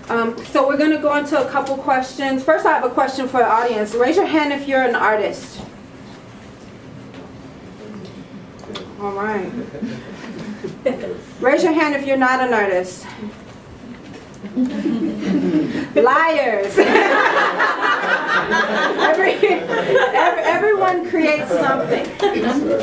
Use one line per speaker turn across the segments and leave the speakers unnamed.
So we're going to go into a couple questions. First, I have a question for the audience. Raise your hand if you're an artist. All right. Raise your hand if you're not an artist. Liars. Everyone creates something.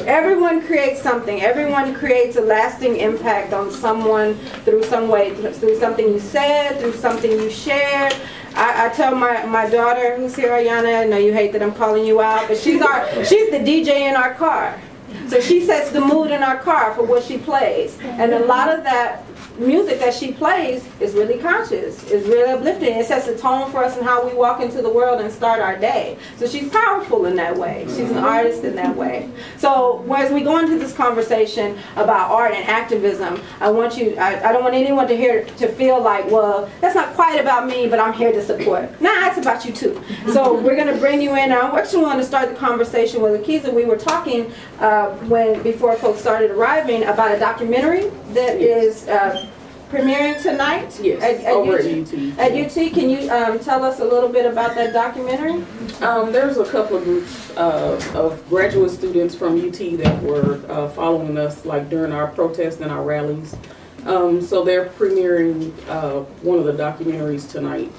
Everyone creates something. Everyone creates a lasting impact on someone through some way, through something you said, through something you shared. I tell my daughter, who's here, Ayana, I know you hate that I'm calling you out, but she's the DJ in our car. So she sets the mood in our car for what she plays. And a lot of that music that she plays is really conscious, is really uplifting. It sets a tone for us in how we walk into the world and start our day. So she's powerful in that way. She's an artist in that way. So as we go into this conversation about art and activism, I don't want anyone to feel like, well, that's not quite about me, but I'm here to support. Nah, it's about you too. So we're going to bring you in. I actually want to start the conversation with Akiza. We were talking before folks started arriving about a documentary that is premiering tonight.
Yes, over at UT.
At UT, can you tell us a little bit about that documentary?
There's a couple of groups of graduate students from UT that were following us, like during our protests and our rallies. So they're premiering one of the documentaries tonight.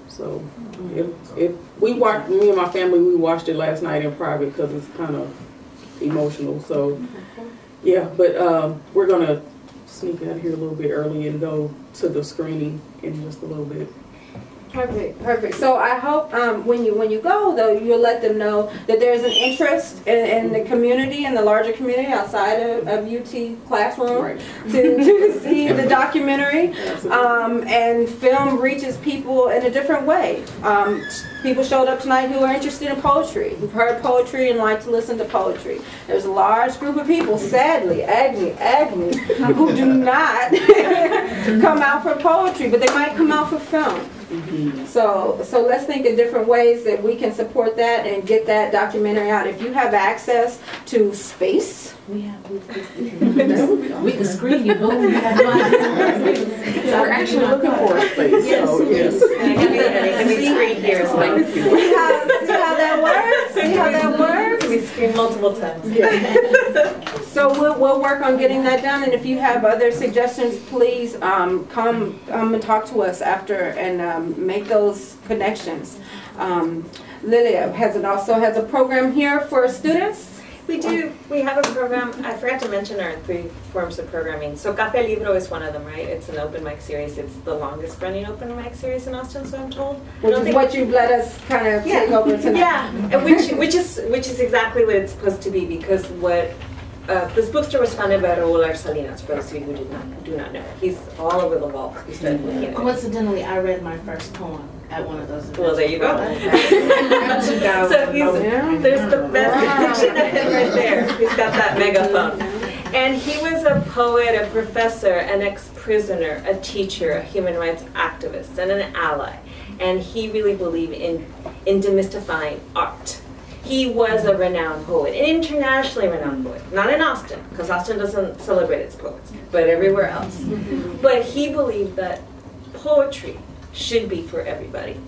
So me and my family, we watched it last night in private because it's kind of emotional. So yeah, but we're gonna sneak out here a little bit early and go to the screening in just a little bit.
Perfect. So I hope when you go, though, you'll let them know that there's an interest in the community, in the larger community outside of UT classroom, right, to see the documentary. And film reaches people in a different way. People showed up tonight who are interested in poetry, who've heard poetry and like to listen to poetry. There's a large group of people, sadly, Agni, who do not come out for poetry, but they might come out for film. So let's think of different ways that we can support that and get that documentary out. If you have access to space,
we can screen you, but we have
we're actually looking for a space.
Yes.
So yes.
And we screen here as well.
See how that works? See how that works?
We screen multiple times.
Yeah. So we'll work on getting that done, and if you have other suggestions, please come and talk to us after and make those connections. Lilia also has a program here for students.
We do. We have a program. I forgot to mention our 3 forms of programming. So Café Libro is one of them, right? It's an open mic series. It's the longest running open mic series in Austin, so I'm told.
Which is what you've let us kind of take over tonight.
Yeah, and which is exactly what it's supposed to be, because what this bookstore was founded by Raul Salinas, for those of you who do not know. He's all over the wall.
Coincidentally, I read my first poem at one of those events.
Well, there you go. So there's the best picture of him right there. He's got that megaphone. And he was a poet, a professor, an ex-prisoner, a teacher, a human rights activist, and an ally. And he really believed in demystifying art. He was a renowned poet, an internationally renowned poet. Not in Austin, because Austin doesn't celebrate its poets, but everywhere else. But he believed that poetry should be for everybody,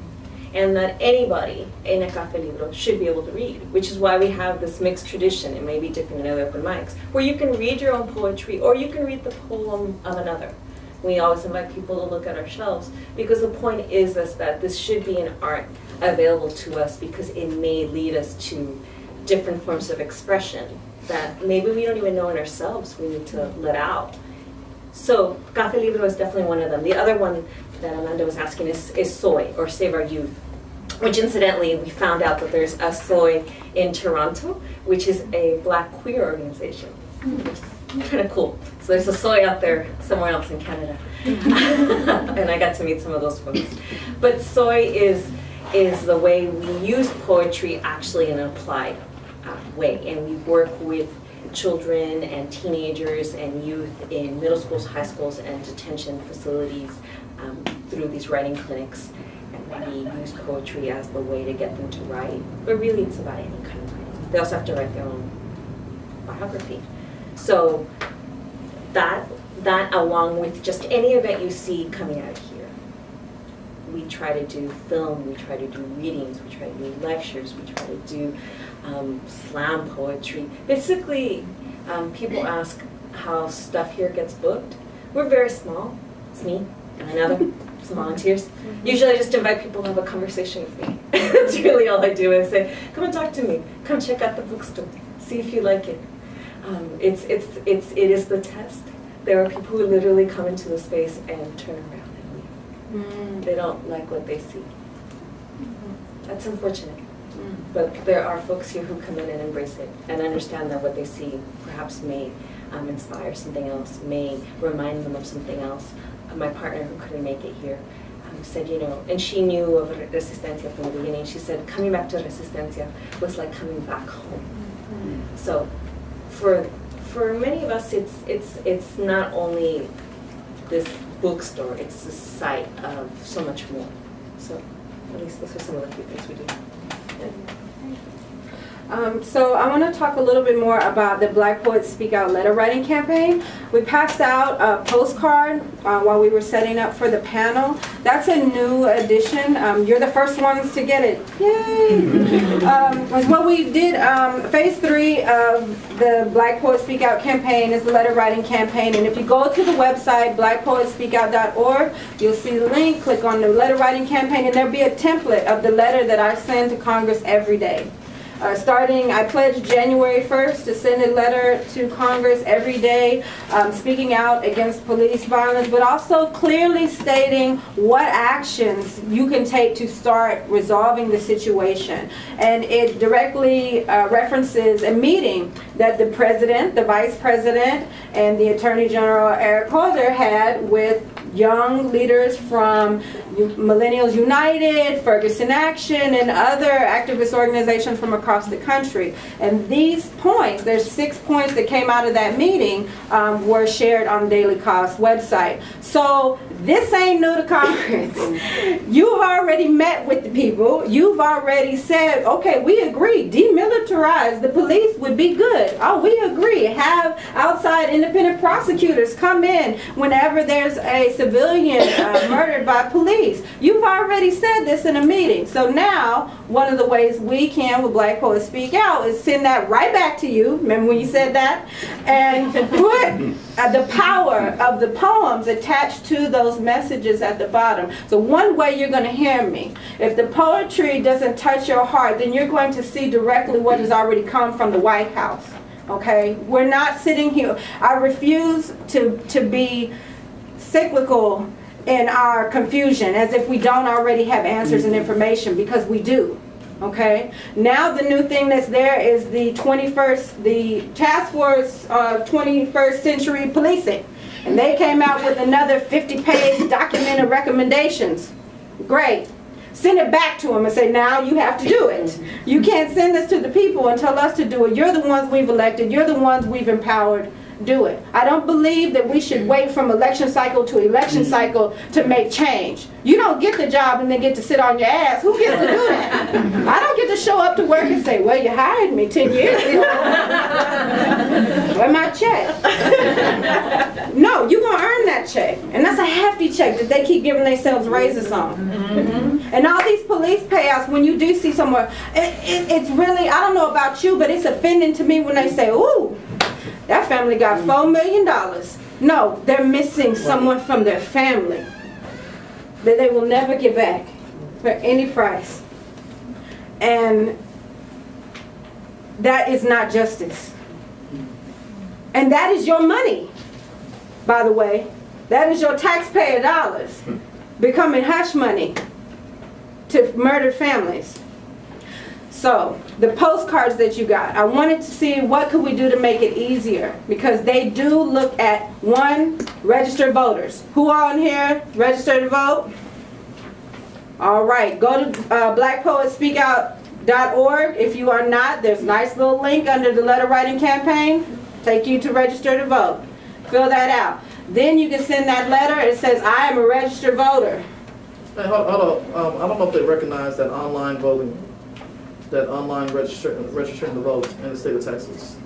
and that anybody in a Café Libro should be able to read, which is why we have this mixed tradition. It may be different in other open mics, where you can read your own poetry or you can read the poem of another. We always invite people to look at our shelves, because the point is that this should be an art available to us, because it may lead us to different forms of expression that maybe we don't even know in ourselves we need to let out. So Café Libro is definitely one of them. The other one that Amanda was asking is SOY, or Save Our Youth, which incidentally we found out that there's a SOY in Toronto, which is a Black queer organization, which is kind of cool. So there's a SOY out there somewhere else in Canada. And I got to meet some of those folks. But SOY is the way we use poetry actually in an applied way, and we work with children and teenagers and youth in middle schools, high schools, and detention facilities through these writing clinics. And we use poetry as the way to get them to write, but really it's about any kind of writing. They also have to write their own biography. So that along with just any event you see coming out here, try to do film, we try to do readings, we try to do lectures, we try to do slam poetry. Basically, people ask how stuff here gets booked. We're very small. It's me and another, some volunteers. Usually I just invite people to have a conversation with me. That's really all I do, is say, come and talk to me. Come check out the bookstore. See if you like it. It is the test. There are people who literally come into the space and turn around and leave. They don't like what they see. That's unfortunate. But there are folks here who come in and embrace it and understand that what they see perhaps may inspire something else, may remind them of something else. My partner, who couldn't make it here, said, you know, and she knew of Resistencia from the beginning. She said coming back to Resistencia was like coming back home. So for many of us, it's not only this bookstore, it's the site of so much more. So at least those are some of the few things we do. Yeah.
So I want to talk a little bit more about the Black Poets Speak Out letter writing campaign. We passed out a postcard while we were setting up for the panel. That's a new addition. You're the first ones to get it. Yay! Was what we did. Phase 3 of the Black Poets Speak Out campaign is the letter writing campaign. And if you go to the website, blackpoetspeakout.org, you'll see the link. Click on the letter writing campaign, and there'll be a template of the letter that I send to Congress every day. Starting, I pledged January 1st to send a letter to Congress every day, speaking out against police violence, but also clearly stating what actions you can take to start resolving the situation. And it directly references a meeting that the President, the Vice President, and the Attorney General Eric Holder had with young leaders from Millennials United, Ferguson Action, and other activist organizations from across the country. And these points, there's 6 points that came out of that meeting, were shared on Daily Kos website. So this ain't new to Congress. You've already met with the people. You've already said, okay, we agree, demilitarize the police would be good. Oh, we agree. Have outside independent prosecutors come in whenever there's a civilian murdered by police. You've already said this in a meeting. So now, one of the ways we can, with Black Poets Speak Out, is send that right back to you. Remember when you said that? And put the power of the poems attached to those messages at the bottom. So one way you're going to hear me. If the poetry doesn't touch your heart, then you're going to see directly what has already come from the White House. Okay? We're not sitting here. I refuse to be cyclical in our confusion, as if we don't already have answers and information, because we do. Okay? Now the new thing that's there is the Task Force 21st Century Policing. And they came out with another 50-page document of recommendations. Great. Send it back to them and say, now you have to do it. You can't send this to the people and tell us to do it. You're the ones we've elected. You're the ones we've empowered. Do it. I don't believe that we should wait from election cycle to election cycle to make change. You don't get the job and then get to sit on your ass. Who gets to do that? I don't get to show up to work and say, well, you hired me 10 years ago. Where's my check? No, you're going to earn that check. And that's a hefty check that they keep giving themselves raises on. And all these police payouts, when you do see someone, it's really, I don't know about you, but it's offending to me when they say, ooh, that family got $4 million. No, they're missing someone from their family that they will never get back for any price. And that is not justice. And that is your money, by the way. That is your taxpayer dollars becoming hush money to murdered families. So, the postcards that you got, I wanted to see what could we do to make it easier, because they do look at, one, registered voters. Who are on here registered to vote? All right, go to blackpoetspeakout.org. If you are not, there's a nice little link under the letter writing campaign, take you to register to vote. Fill that out. Then you can send that letter. It says, I am a registered voter.
Hey, hold on. I don't know if they recognize that online voting, that online registering to vote in the state of Texas.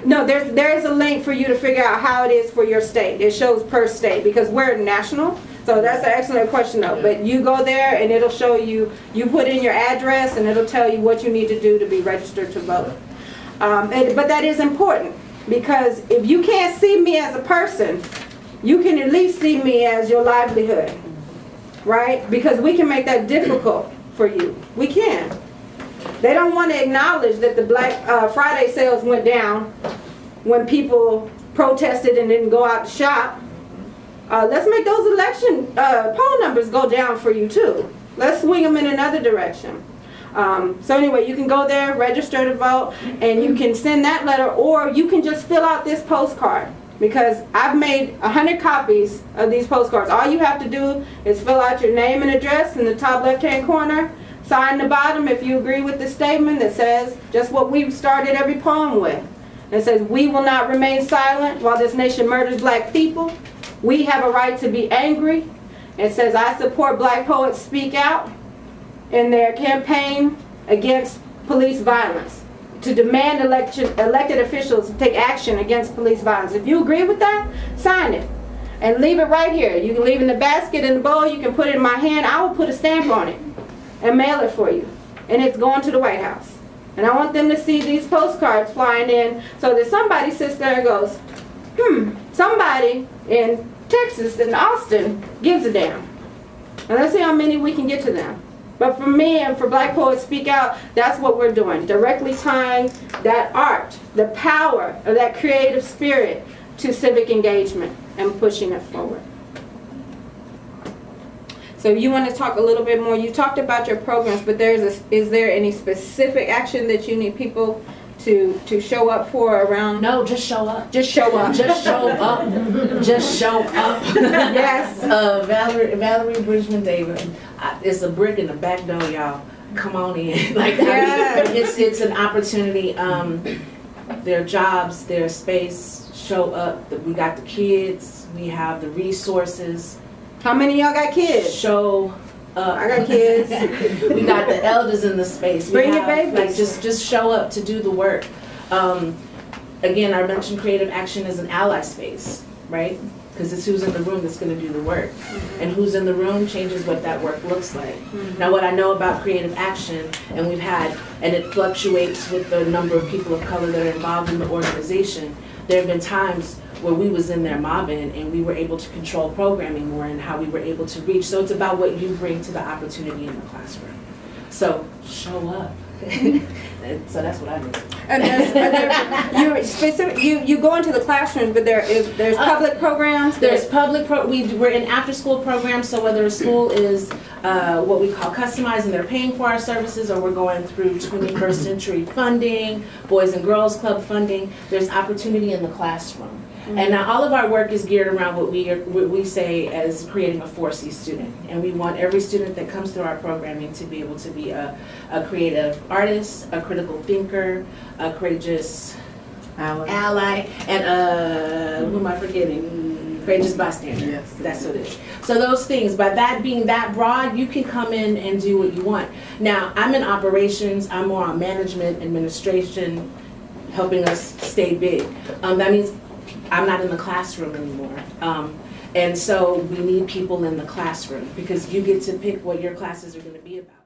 No, there's a link for you to figure out how it is for your state. It shows per state, because we're national. So that's an excellent question though. But you go there and it'll show you, you put in your address and it'll tell you what you need to do to be registered to vote. But that is important, because if you can't see me as a person, you can at least see me as your livelihood, right? Because we can make that difficult for you. We can. They don't want to acknowledge that the Black Friday sales went down when people protested and didn't go out to shop. Let's make those election poll numbers go down for you too. Let's swing them in another direction. So anyway, you can go there, register to vote, and you can send that letter, or you can just fill out this postcard, because I've made 100 copies of these postcards. All you have to do is fill out your name and address in the top left-hand corner, sign the bottom if you agree with the statement that says just what we started every poem with. It says, "We will not remain silent while this nation murders black people. We have a right to be angry." It says, "I support black poets speak out in their campaign against police violence, to demand elected officials to take action against police violence." If you agree with that, sign it and leave it right here. You can leave it in the basket, in the bowl, you can put it in my hand. I will put a stamp on it and mail it for you. And it's going to the White House. And I want them to see these postcards flying in, so that somebody sits there and goes, somebody in Texas and Austin gives a damn. And let's see how many we can get to them. But for me and for Black Poets Speak Out, that's what we're doing. Directly tying that art, the power of that creative spirit, to civic engagement and pushing it forward. So you want to talk a little bit more. You talked about your programs, but is there any specific action that you need people to show up for around?
No, just show up.
Just show up.
Just show up. Just show up.
Yes.
Valerie Bridgman David. It's a brick in the back door, y'all. Come on in. Like,
yes.
I mean, it's an opportunity. Their jobs, their space. Show up. We got the kids. We have the resources.
How many of y'all got kids?
Show up.
I got kids.
We got the elders in the space.
Bring your babies.
Like, just show up to do the work. Again, I mentioned creative action as an ally space, right? Because it's who's in the room that's going to do the work. And who's in the room changes what that work looks like. Now, what I know about creative action, and we've had, and it fluctuates with the number of people of color that are involved in the organization, there have been times where we was in there mobbing and we were able to control programming more and how we were able to reach. So it's about what you bring to the opportunity in the classroom. So show up. So that's what I do.
And you go into the classroom, but there's public programs.
There's public we're in after school programs. So whether a school is what we call customizing, they're paying for our services, or we're going through 21st century funding, Boys and Girls Club funding, there's opportunity in the classroom. And now all of our work is geared around what we say as creating a 4C student. And we want every student that comes through our programming to be able to be a creative artist, a critical thinker, a courageous ally, and who am I forgetting? Courageous bystander. Yes. That's what it is. So those things, by that being that broad, you can come in and do what you want. Now, I'm in operations, I'm more on management, administration, helping us stay big. That means I'm not in the classroom anymore. And so we need people in the classroom, because you get to pick what your classes are going to be about.